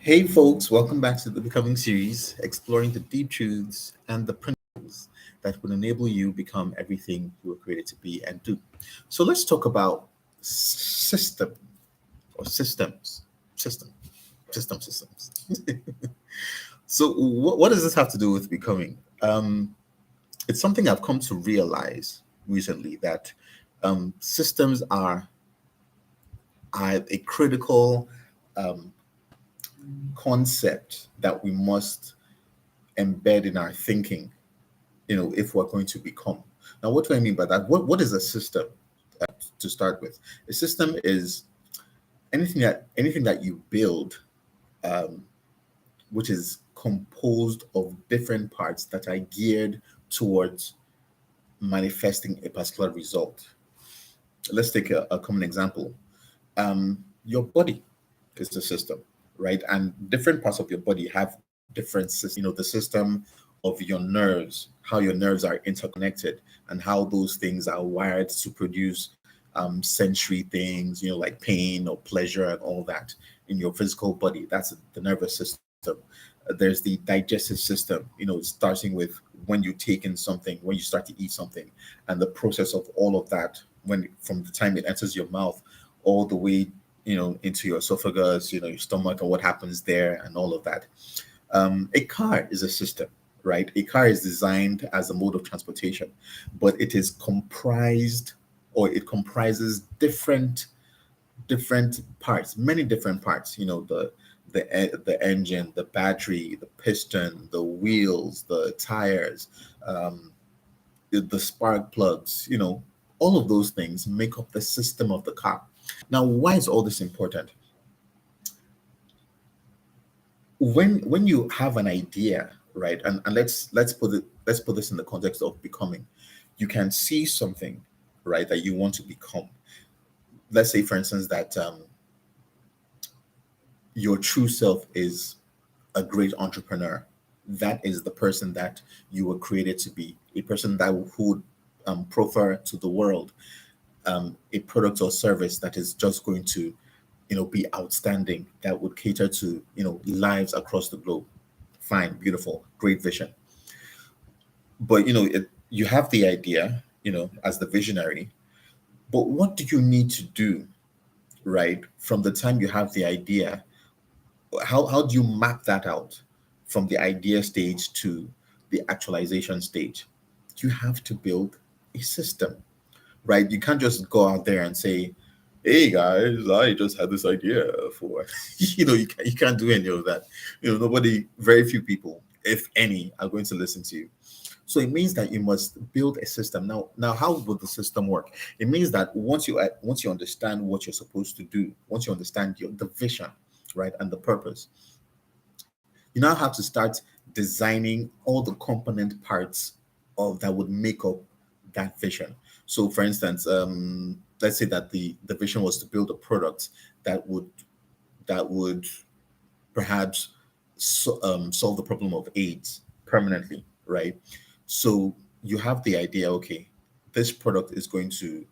Hey, folks, welcome back to the Becoming series, exploring the deep truths and the principles that will enable you become everything you were created to be and do. So, let's talk about system or systems. System, systems. So, what does this have to do with becoming? It's something I've come to realize recently that systems are a critical um, concept that we must embed in our thinking, if we're going to become. Now, what do I mean by that? What is a system to start with? A system is anything that you build, um, which is composed of different parts that are geared towards manifesting a particular result. Let's take a common example. Your body is a system, right? And different parts of your body have different systems. The system of your nerves, how your nerves are interconnected, and how those things are wired to produce sensory things, like pain or pleasure and all that in your physical body. That's the nervous system. There's the digestive system, starting with when you take in something, when you start to eat something, and the process of all of that, from the time it enters your mouth all the way into your esophagus, your stomach, and what happens there and all of that. A car is a system, right? A car is designed as a mode of transportation, but it is comprised, or it comprises different parts, many different parts. The engine, the battery, the piston, the wheels, the tires, um, the spark plugs. All of those things make up the system of the car. Now, why is all this important? When you have an idea, right? And let's put this in the context of becoming. You can see something, right, that you want to become. Let's say, for instance, that your true self is a great entrepreneur. That is the person that you were created to be, a person that who would proffer to the world a product or service that is just going to be outstanding, that would cater to lives across the globe. Fine, beautiful, great vision. But you have the idea, as the visionary, but what do you need to do, right, from the time you have the idea? How do you map that out from the idea stage to the actualization stage? You have to build a system, right? You can't just go out there and say, "Hey guys, I just had this idea for," you can't do any of that. Nobody, very few people, if any, are going to listen to you. So it means that you must build a system. Now, how would the system work? It means that once you understand what you're supposed to do, once you understand the vision, right, and the purpose, you now have to start designing all the component parts of that would make up that vision. So, for instance, let's say that the vision was to build a product that would perhaps solve the problem of AIDS permanently, right? So you have the idea, okay, this product is going to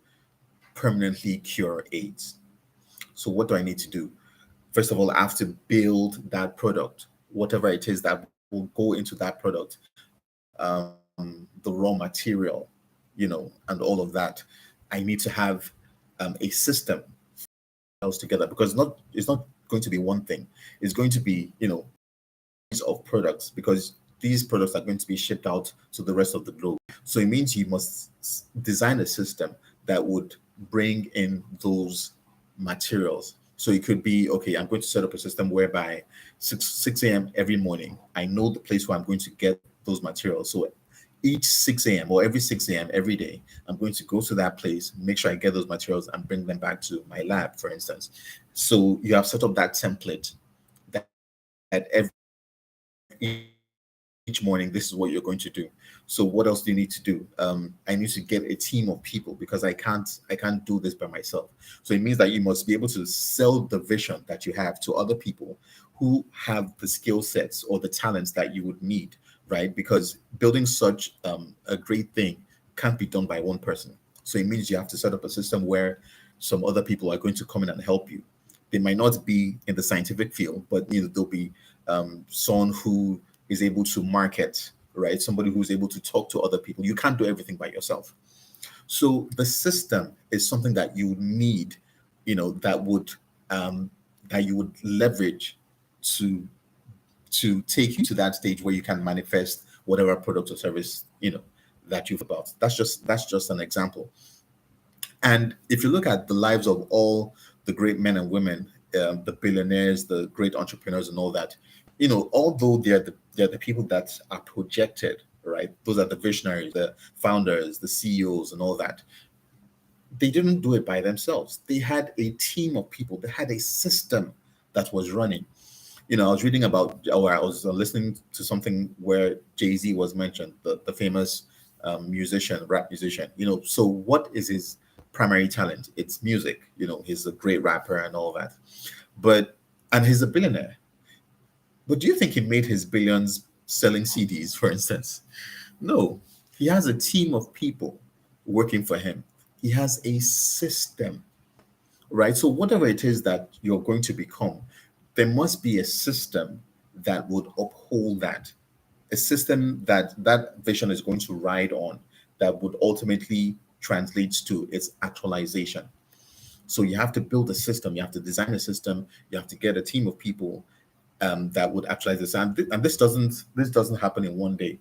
permanently cure AIDS. So what do I need to do? First of all, I have to build that product, whatever it is that will go into that product, the raw material, and all of that. I need to have a system else together, because it's not going to be one thing. It's going to be of products, because these products are going to be shipped out to the rest of the globe. So it means you must design a system that would bring in those materials. So it could be, okay, I'm going to set up a system whereby 6 a.m. every morning, I know the place where I'm going to get those materials. So each 6 a.m. or every 6 a.m. every day, I'm going to go to that place, make sure I get those materials and bring them back to my lab, for instance. So you have set up that template that each morning, this is what you're going to do. So what else do you need to do? I need to get a team of people, because I can't do this by myself. So it means that you must be able to sell the vision that you have to other people who have the skill sets or the talents that you would need, right? Because building such a great thing can't be done by one person. So it means you have to set up a system where some other people are going to come in and help you. They might not be in the scientific field, but they'll be someone who is able to market, right? Somebody who's able to talk to other people. You can't do everything by yourself. So the system is something that you need, that would um, that you would leverage to take you to that stage where you can manifest whatever product or service that you've about. That's just an example. And if you look at the lives of all the great men and women, the billionaires, the great entrepreneurs, and all that, although they're the people that are projected, right? Those are the visionaries, the founders, the CEOs, and all that. They didn't do it by themselves. They had a team of people. They had a system that was running. I was reading about, or I was listening to something where Jay-Z was mentioned, the famous musician, rap musician. So what is his primary talent? It's music. He's a great rapper and all that. And he's a billionaire. But do you think he made his billions selling CDs, for instance? No. He has a team of people working for him. He has a system, right? So whatever it is that you're going to become, there must be a system that would uphold that, a system that vision is going to ride on, that would ultimately translate to its actualization. So you have to build a system, you have to design a system, you have to get a team of people that would actualize this. And this doesn't happen in one day.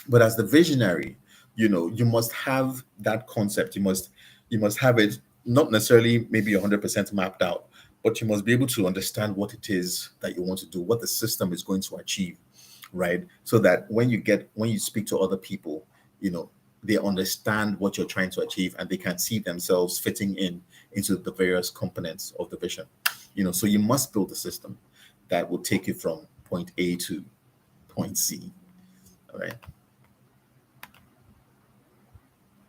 But as the visionary, you must have that concept. You must have it, not necessarily maybe 100% mapped out, but you must be able to understand what it is that you want to do, what the system is going to achieve, right? So that when you speak to other people, they understand what you're trying to achieve, and they can see themselves fitting into the various components of the vision. So you must build a system that will take you from point A to point C. All right.